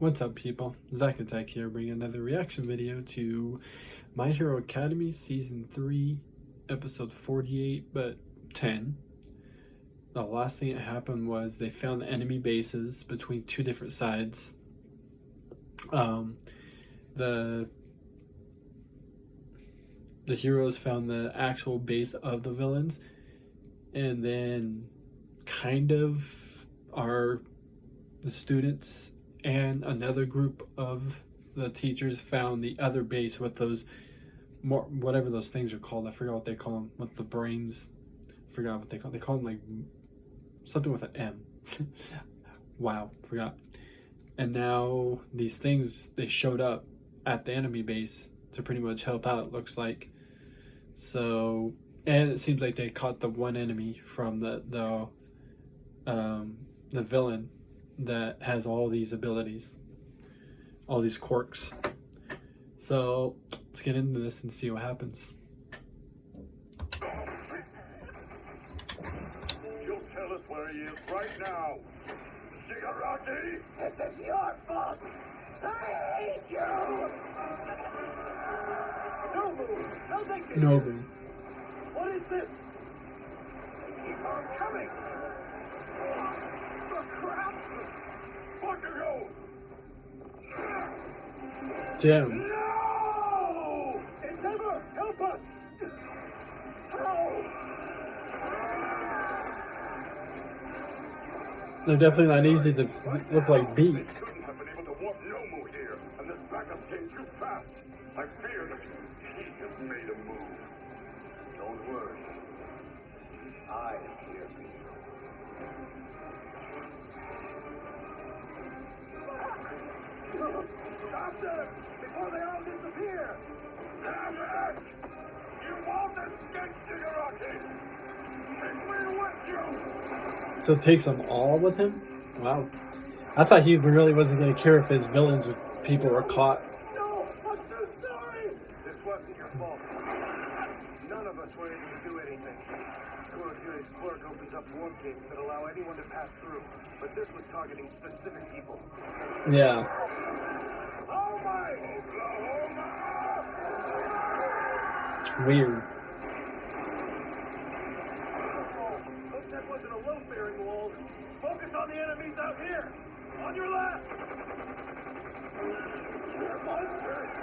What's up, people? Zach Attack here, bringing another reaction video to My Hero Academy Season 3, Episode 48, but 10. The last thing that happened was they found enemy bases between two different sides. The heroes found the actual base of the villains, and then kind of the students and another group of the teachers found the other base with those whatever those things are called. I forgot what they call them, with the brains. I forgot what they call them. They call them like something with an M. Wow, forgot. And now these things, they showed up at the enemy base to pretty much help out, it looks like. So, and it seems like they caught the one enemy from the villain that has all these abilities, all these quirks. So let's get into this and see what happens. You'll tell us where he is right now. Shigaraki! This is your fault! I hate you! No thank you! Nobu. What is this? They keep on coming! The crap! Bakugo! Damn. No! Endeavor, help us! How? They're definitely not easy to look like beat. They shouldn't have been able to warp Nomu here, and this backup came too fast. I fear that he has made a move. Don't worry. I am here for you. Stop them before they all disappear! Damn it! You won't escape, Shigaraki! Take me with you! So it takes them all with him? Wow. I thought he really wasn't going to care if his villains or people were caught. No! I'm so sorry! This wasn't your fault. None of us were able to do anything. Kurohyue's quirk opens up warp gates that allow anyone to pass through, but this was targeting specific people. Yeah. Oh my Oklahoma! Weird. Hope that wasn't a load-bearing wall. Focus on the enemies out here! On your left! They're monsters!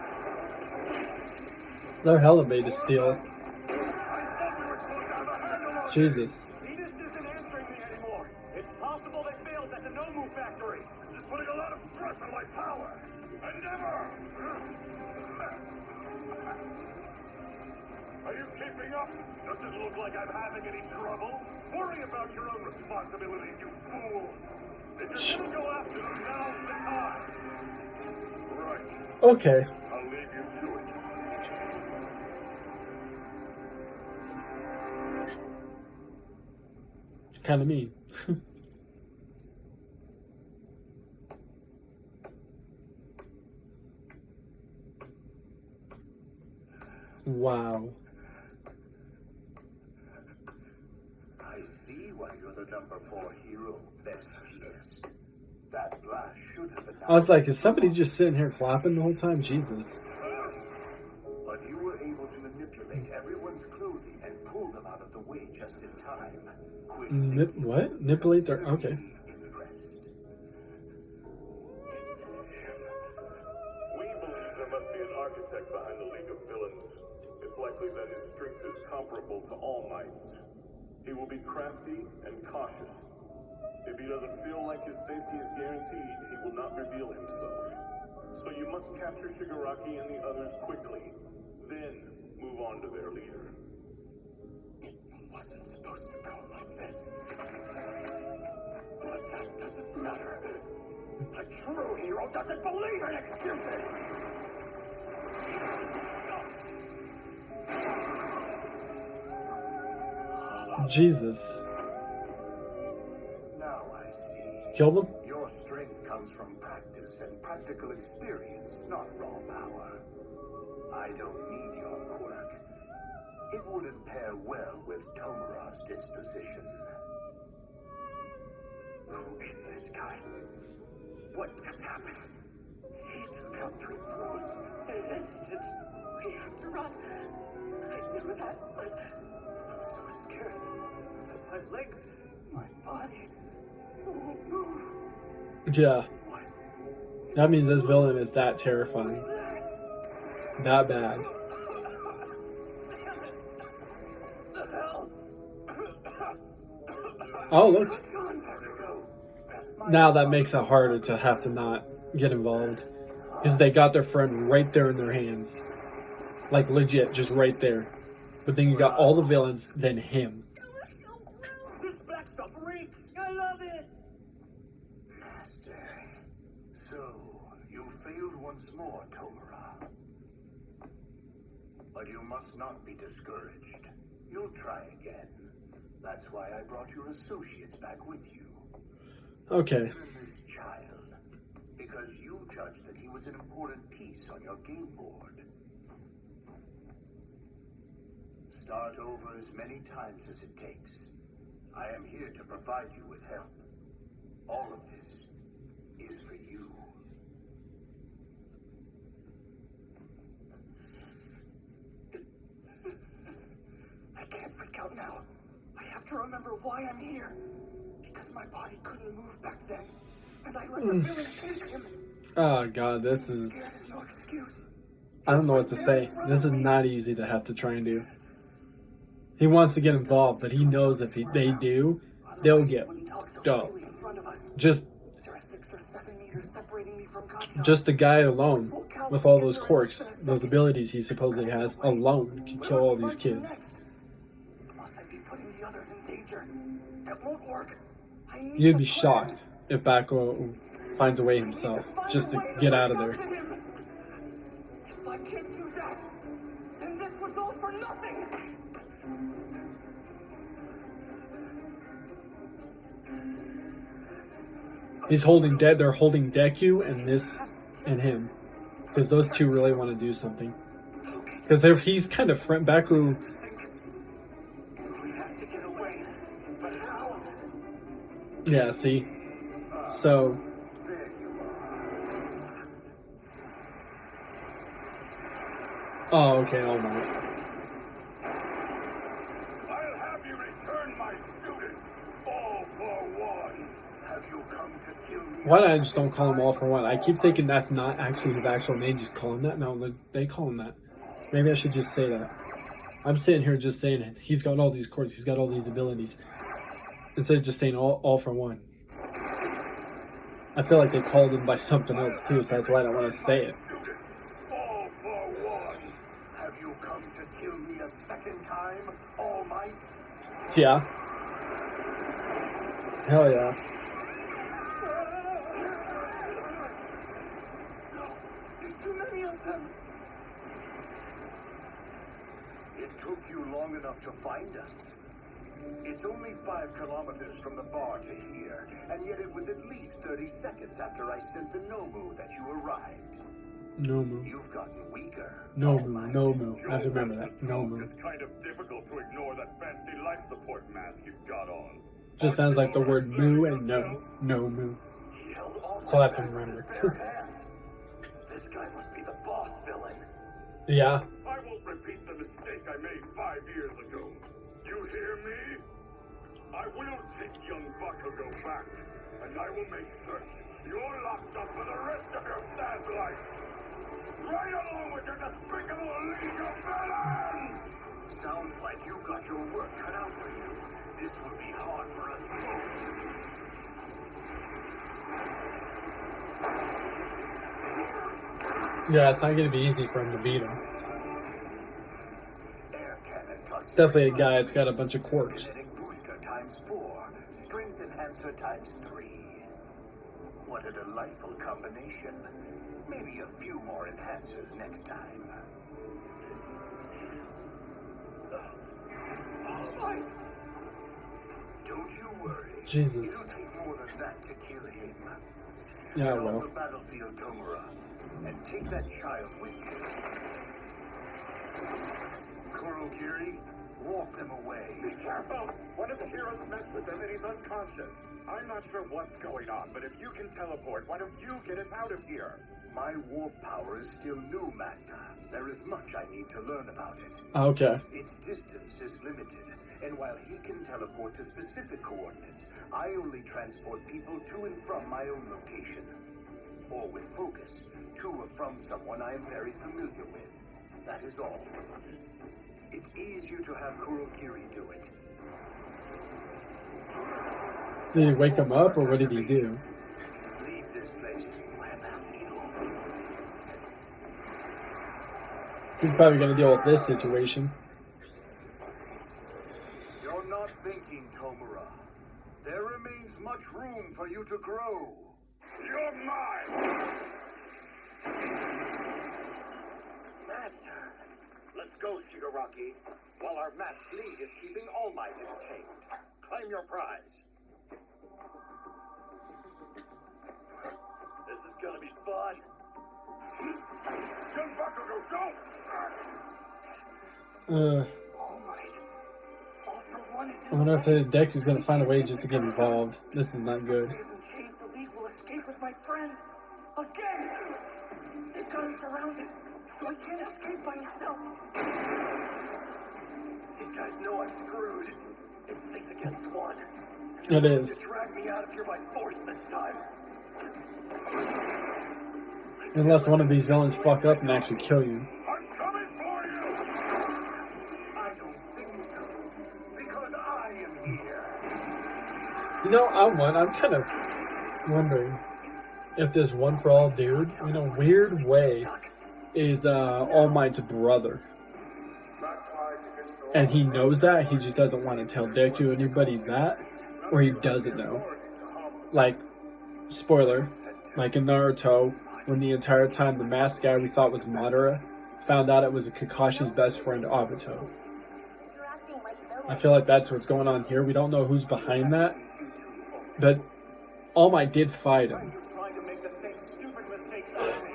They're hella made to steal. I thought we were supposed to have a handle on Jesus. Venus isn't answering me anymore. It's possible they failed at the Nomu factory. This is putting a lot of stress on my power. Endeavor! Are you keeping up? Does it look like I'm having any trouble? Worry about your own responsibilities, you fool. If you're gonna go after them, now's the time. Right. Okay. I'll leave you to it. Kind of mean. Wow. I see why you're the number 4 hero, best genius. That blast should have been. I was like, is somebody just sitting here clapping the whole time? Jesus. But you were able to manipulate everyone's clothing and pull them out of the way just in time. What? Manipulate their... Okay. Impressed. It's him. We believe there must be an architect behind the League of Villains. It's likely that his strength is comparable to All Might's. He will be crafty and cautious. If he doesn't feel like his safety is guaranteed, he will not reveal himself. So you must capture Shigaraki and the others quickly. Then move on to their leader. It wasn't supposed to go like this. But that doesn't matter. A true hero doesn't believe in excuses! Jesus. Now I see. Killed him? Your strength comes from practice and practical experience, not raw power. I don't need your quirk. It wouldn't pair well with Tomura's disposition. Who is this guy? What just happened? took out 3 pros in an instant. We have to run. I know that, but I'm so scared that my legs, my body won't move. Yeah. What That means this villain is that terrifying. is that? That bad. Damn it! The hell? Oh, look. John, where'd it go? Now that makes it harder to have to not get involved. Because they got their friend right there in their hands. Like, legit, just right there. But then you got all the villains, then him. This black stuff reeks! I love it! Master. So, you failed once more, Tomura. But you must not be discouraged. You'll try again. That's why I brought your associates back with you. Okay. Even this child. Because you judged that he was an important piece on your game board. Start over as many times as it takes. I am here to provide you with help. All of this is for you. I can't freak out now. I have to remember why I'm here. Because my body couldn't move back then. And I let the villain take him. Oh, God, this There's is... no excuse. I don't know what to say. This is not easy to have to try and do. He wants to get involved, but he knows if they do, they'll get dope. Just the guy alone, with all those quirks, those abilities he supposedly has, alone can kill all these kids. Unless I'd be putting the others in danger. That won't work. I need You'd a be plan. shocked if Bako finds a way himself, just to get out of there. If I can't do that, then this was all for nothing. He's holding dead. They're holding Deku and this and him, because those two really want to do something. Because if he's kind of Baku, We have to get away. But how? yeah. See, so There you are. oh, okay, all right. I'll have you return my students, all for one. Have you come to kill me? Why I just don't call him all for one? I keep thinking that's not actually his actual name. Just call him that. No, they call him that. Maybe I should just say that. I'm sitting here just saying it. He's got all these quirks. He's got all these abilities. Instead of just saying all for one. I feel like they called him by something else too, so that's why I don't want to say it. Students, all for one. Have you come to kill me a second time, All Might? Yeah. Hell yeah. There's too many of them. It took you long enough to find us. It's only 5 kilometers from the bar to here, and yet it was at least 30 seconds after I sent the Nomu that you arrived. Nomu. You've gotten weaker. All Nomu. Might. Nomu. I have to Your remember mental that. truth Nomu. It's kind of difficult to ignore that fancy life support mask you've got on. Just sounds like the word moo and no. No moo. He held all So I have to back with his remember. bare hands. This guy must be the boss villain. Yeah. I won't repeat the mistake I made 5 years ago. You hear me? I will take young Bakugo back, and I will make certain you're locked up for the rest of your sad life. Right along with your despicable League of Villains! Sounds like you've got your work cut out for you. This will be hard for us both. Yeah, it's not going to be easy for him to beat him. Air cannon plus Definitely a guy that's got a bunch of quirks. kinetic booster times 4, strength enhancer times 3. What a delightful combination. Maybe a few more enhancers next time. All right. Don't you worry. Jesus. It'll take more than that to kill him. Yeah, Get on well. the battlefield, Tomura, and take that child with you. Kurogiri, warp them away. Be careful! One of the heroes messed with him and he's unconscious. I'm not sure what's going on, but if you can teleport, why don't you get us out of here? My warp power is still new, Magna. There is much I need to learn about it. Okay. Its distance is limited, and while he can teleport to specific coordinates, I only transport people to and from my own location. Or with focus, to or from someone I am very familiar with. That is all. It's easier to have Kurokiri do it. Did he wake him up, or what did he do? Leave this place. What about you? He's probably going to deal with this situation. You're not thinking, Tomura. There remains much room for you to grow. You're mine! Master, let's go, Shigaraki, while our masked lead is keeping All Might entertained. Claim your prize. This is gonna be fun. Young Bakugo, don't! All Might. All for one is I wonder if the deck is going to find a way just to get involved. This is not good. and chains, the League will escape with my friend. Again! They've got him surrounded, so he can't escape by himself. These guys know I'm screwed. It's 6 against 1. It is. To drag me out of here by force this time. Unless one of these villains fuck up and actually kill you. I'm coming for you! I don't think so. Because I am here. You know, I'm kind of wondering if this One for All dude, in a weird way, is All Might's brother. And he knows that, he just doesn't want to tell Deku or anybody that, or he doesn't know. Like, spoiler, like in Naruto, when the entire time the masked guy we thought was Madara found out it was Kakashi's best friend Obito. I feel like that's what's going on here. We don't know who's behind that, but All Might did fight him.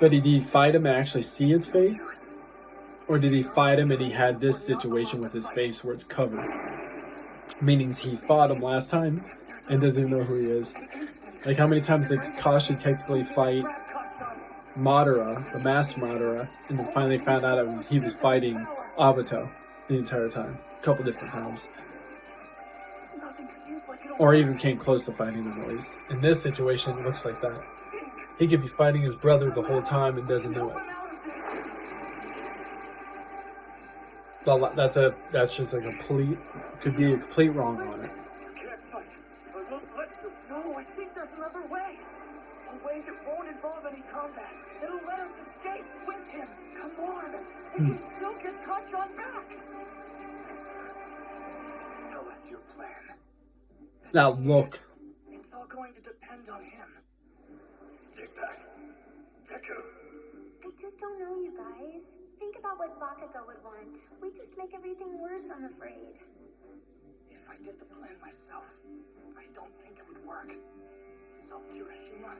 But did he fight him and actually see his face? Or did he fight him and he had this situation with his face where it's covered? Meaning he fought him last time and doesn't even know who he is. Like, how many times did Kakashi technically fight Madara, the masked Madara, and then finally found out he was fighting Obito the entire time? A couple different times. Or even came close to fighting him at least. In this situation, it looks like that. He could be fighting his brother the whole time and doesn't know it. But that's just a complete, could be a complete wrong on it. No, I think there's another way. A way that won't involve any combat. It'll let us escape with him. Come on. We can still get Kachan back. Tell us your plan. Now look. It's all going to depend on him. Stick back. Deku. I just don't know, you guys. Think about what Bakugo would want. We just make everything worse, I'm afraid. If I did the plan myself, I don't think it would work. So, Kirishima,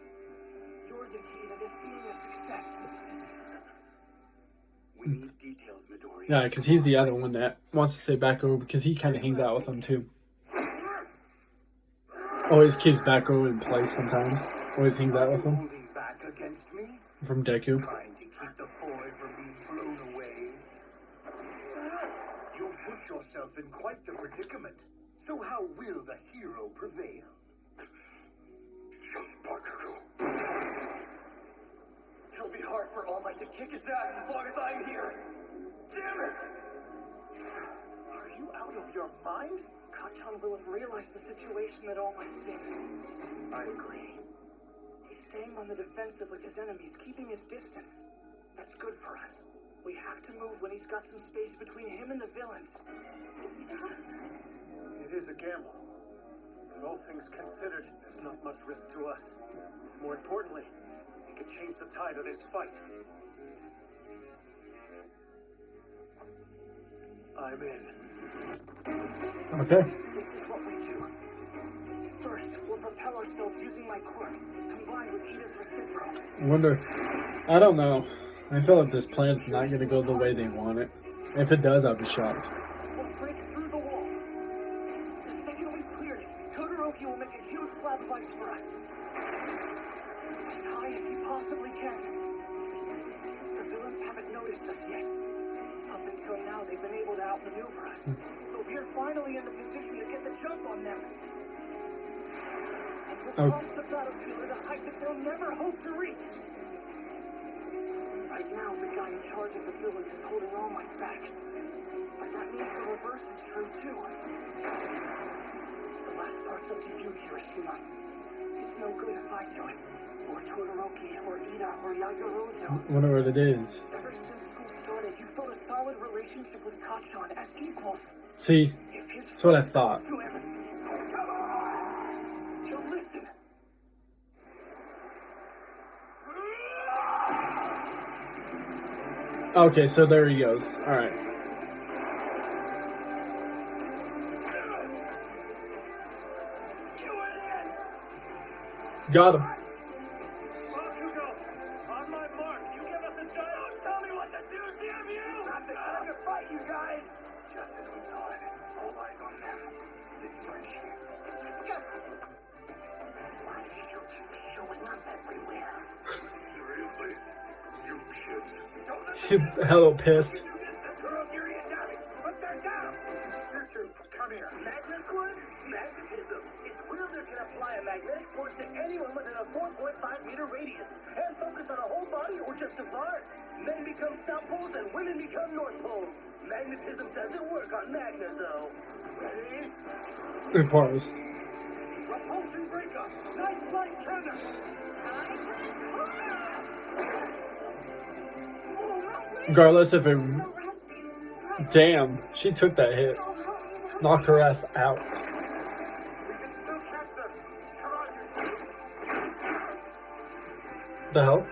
you're the key to this being a success. We need details, Midori. Yeah, because he's the other one that wants to say Bakugo because he kind of hangs out with him too. Always keeps Bakugo in place sometimes. Always hangs out with him. Holding back against me? From Deku. Trying to keep the boy from being blown away? You put yourself in quite the predicament. So how will the hero prevail? Young Bakugo. It'll be hard for All Might to kick his ass as long as I'm here. Damn it! Are you out of your mind? Kachan will have realized the situation that All Might's in. I agree. He's staying on the defensive with his enemies, keeping his distance. That's good for us. We have to move when he's got some space between him and the villains. It is a gamble. But all things considered, there's not much risk to us. More importantly, it could change the tide of this fight. I'm in. Okay. This is what we do. First, we'll propel ourselves using my quirk, combined with Ida's Recipro. I don't know. I feel like this plan's not going to go the way they want it. If it does, I'll be shocked. We'll break through noticed us yet. Up until now, they've been able to outmaneuver us. But we're finally in the position to get the jump on them. And we'll cross the battlefield at a height that they'll never hope to reach. Right now, the guy in charge of the villains is holding All Might back. But that means the reverse is true, too. The last part's up to you, Kirishima. It's no good if I do it. Or Todoroki, or Ida, or Yagorozo. Wonder what it is. Ever since school started, you've built a solid relationship with Kachan as equals. See, that's what I thought. To him, come on! He'll listen. Okay, so there he goes. Alright. Got him. Bakugo, on my mark, you give us a giant. Don't tell me what to do, damn you! It's not the time to fight, you guys. Just as we thought. All eyes on them. This is our chance. Let's go. Why do you keep showing up everywhere? Seriously? You kids. Don't listen to Hello, pissed. you just a girl, Yuri and Nami. Put that down. You two, come here. Magnus wood? Magnetism. Its wielder can apply a magnetic force to anyone within a 4.5-meter radius and focus on a whole body or just a part. Men become South Poles and women become North Poles. Magnetism doesn't work on Magna, though. Ready? Of course. Repulsion breakup. Night flight cannon. Regardless if it... So rusty. Damn, she took that hit. Go home. Knocked her ass out. We can still catch them. Come on, you two. The hell?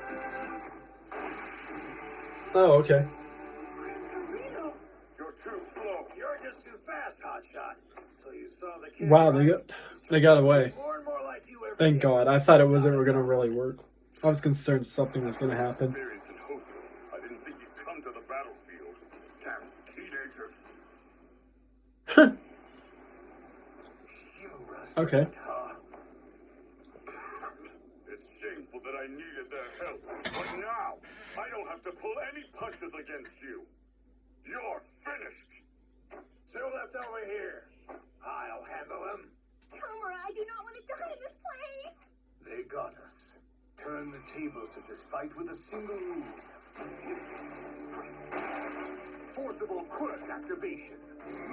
Oh, okay. Torino. You're too slow. You're just too fast, hotshot. So you saw the kid. Wow, right? they got away. More and more like you every Thank day. God. I thought it wasn't gonna really work. I was concerned something was gonna happen. Experience in Hosu. I didn't think you'd come to the battlefield. Damn teenagers. Shimura's Okay. huh? It's shameful that I needed their help. But now, I don't have to pull any punches against you. You're finished. Two left over here. I'll handle them. Tomura, I do not want to die in this place. They got us. Turn the tables of this fight with a single move. Forcible quirk activation.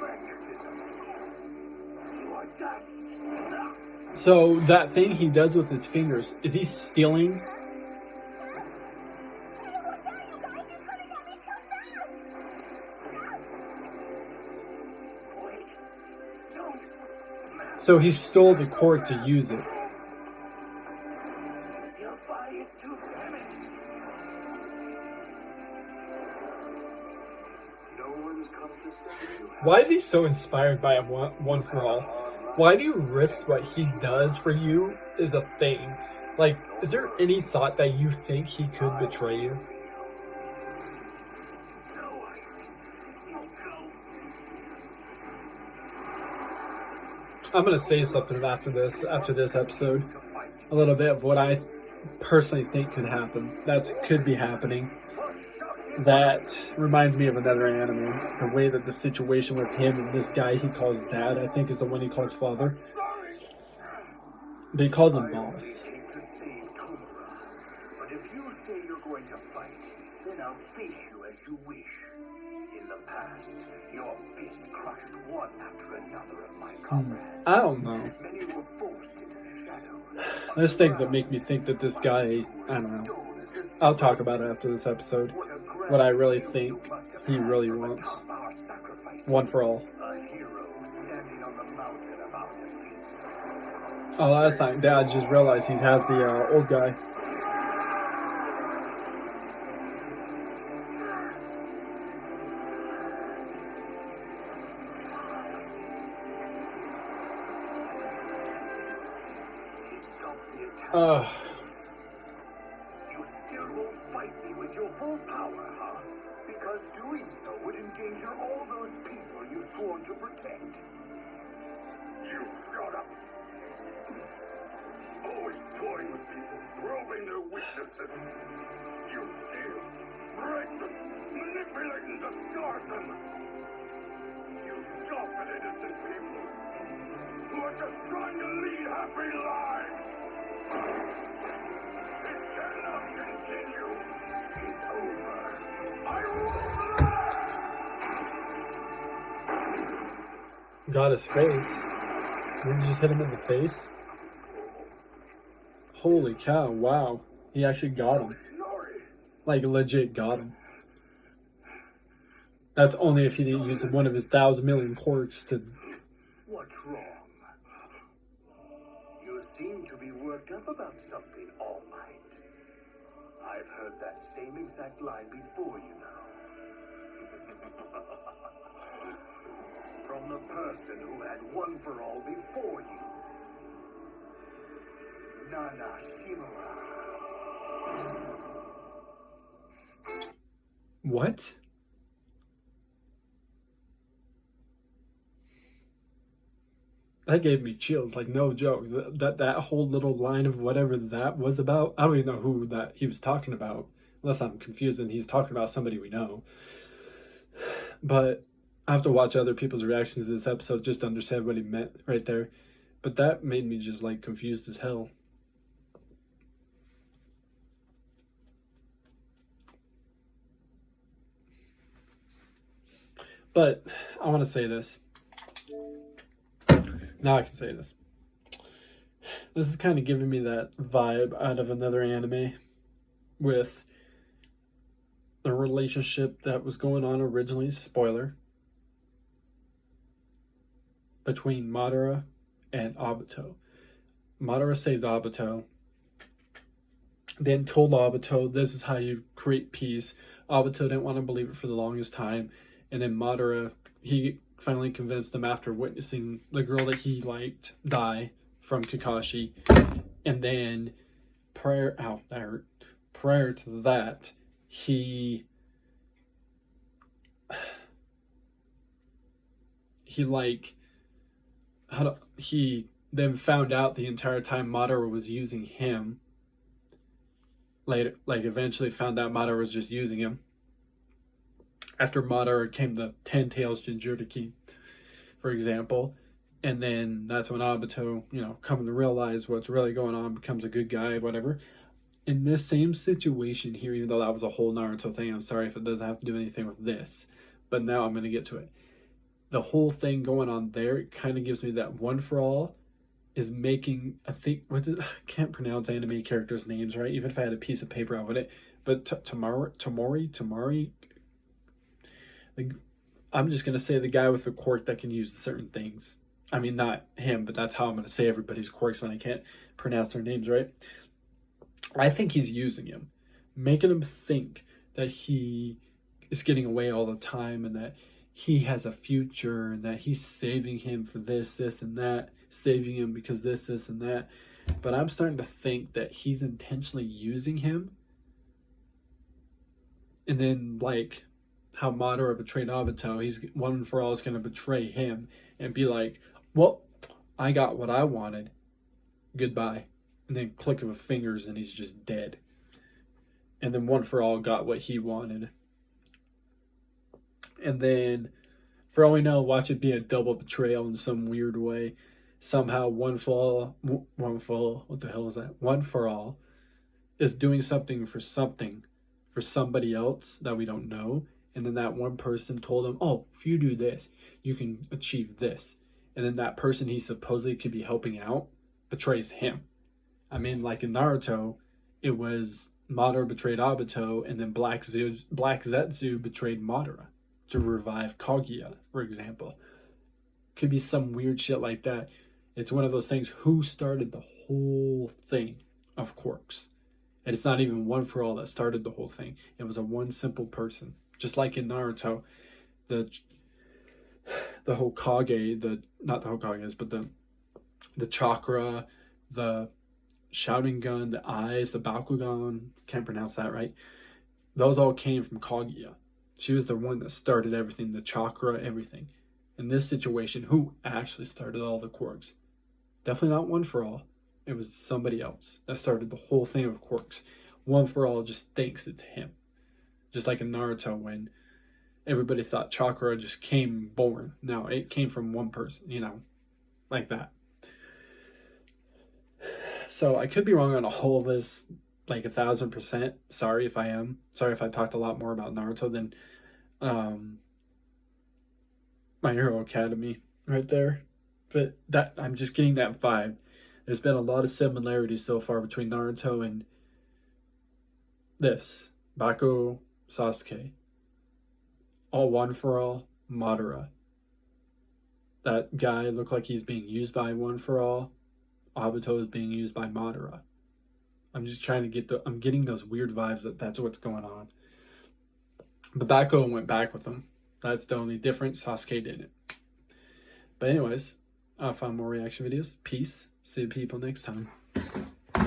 Magnetism. You are dust. So that thing he does with his fingers, is he stealing? Hey, watch out, you guys. You're coming at me too fast. Wait. Don't. So he stole the quirk to use it. Your body is too damaged. No one's come to save you. Why is he so inspired by him one for all? Why do you risk what he does for you is a thing? Like, is there any thought that you think he could betray you? No one. You'll go. I'm gonna say something after this episode. A little bit of what I personally think could happen. That could be happening. That reminds me of another anime. The way that the situation with him and this guy he calls dad, I think is the one he calls father. But he calls him boss. I only came to save Tomura. But if you say you're going to fight, then I'll face you as you wish. In the past, your fist crushed one after another of my comrades. I don't know. Many were forced into the shadows. There's things that make me think that this guy, I don't know. I'll talk about it after this episode. What I really think he really wants. One for all. A hero standing on the mountain of our defeats. Oh, that's not dad. Just realized he has the old guy. He stopped the attack. You still won't fight me with your full power, huh? Because doing so would endanger all those people you've sworn to protect. You shut up. Always toying with people, probing their weaknesses. You steal. break them, manipulate and discard them. You scoff at innocent people who are just trying to lead happy lives. It cannot continue. It's over. I won't let! Got his face. Didn't you just hit him in the face? Holy cow, wow. He actually got him. Like, legit got him. That's only if he didn't use one of his 1,000 million quirks to... What's wrong? You seem to be worked up about something, All Might. I've heard that same exact line before, you know. From the person who had one for all before you. Nana Shimura. What? That gave me chills, like no joke. That whole little line of whatever that was about, I don't even know who that he was talking about, unless I'm confused and he's talking about somebody we know. But I have to watch other people's reactions to this episode just to understand what he meant right there. But that made me just like confused as hell. But I want to say this. Now I can say this. This is kind of giving me that vibe out of another anime with the relationship that was going on originally, spoiler, between Madara and Obito. Madara saved Obito, then told Obito, this is how you create peace. Obito didn't want to believe it for the longest time, and then Madara, he finally convinced him after witnessing the girl that he liked die from Kakashi. And then prior to that, he then found out the entire time Madara was using him. Later, like eventually found out Madara was just using him. After Madara came the 10 Tails Jinchuriki, for example. And then that's when Obito, coming to realize what's really going on, becomes a good guy, whatever. In this same situation here, even though that was a whole Naruto thing, I'm sorry if it doesn't have to do anything with this. But now I'm going to get to it. The whole thing going on there kind of gives me that one for all is making, I can't pronounce anime characters' names, right? Even if I had a piece of paper, I wouldn't. But Tamari, I'm just going to say the guy with the quirk that can use certain things. I mean, not him, but that's how I'm going to say everybody's quirks when I can't pronounce their names, right? I think he's using him, making him think that he is getting away all the time and that he has a future and that he's saving him for this, and that, saving him because this, and that. But I'm starting to think that he's intentionally using him. And then, like, how Madara betrayed Obito, he's one for all is going to betray him and be like, well, I got what I wanted. Goodbye. And then click of a fingers and he's just dead. And then one for all got what he wanted. And then, for all we know, watch it be a double betrayal in some weird way. Somehow one for all is doing something for somebody else that we don't know. And then that one person told him, oh, if you do this, you can achieve this. And then that person he supposedly could be helping out betrays him. I mean, like in Naruto, it was Madara betrayed Obito, and then Black Zetsu betrayed Madara to revive Kaguya, for example. Could be some weird shit like that. It's one of those things, who started the whole thing of quirks? And it's not even one for all that started the whole thing. It was a one simple person. Just like in Naruto, the whole Kage, not the Hokages, but the chakra, the shouting gun, the eyes, the Bakugan, can't pronounce that right. Those all came from Kaguya. She was the one that started everything, the chakra, everything. In this situation, who actually started all the quirks? Definitely not one for all. It was somebody else that started the whole thing of quirks. One for all just thinks it's him. Just like in Naruto, when everybody thought chakra just came born. No, it came from one person, like that. So I could be wrong on a whole of this, like 1,000%. Sorry if I am. Sorry if I talked a lot more about Naruto than My Hero Academy right there. But that I'm just getting that vibe. There's been a lot of similarities so far between Naruto and this Bakugo Sasuke. All One for All, Madara. That guy looked like he's being used by One for All. Obito is being used by Madara. I'm just trying to I'm getting those weird vibes that that's what's going on. But Bakugo went back with him. That's the only difference. Sasuke didn't. But anyways, I'll find more reaction videos. Peace. See you people next time.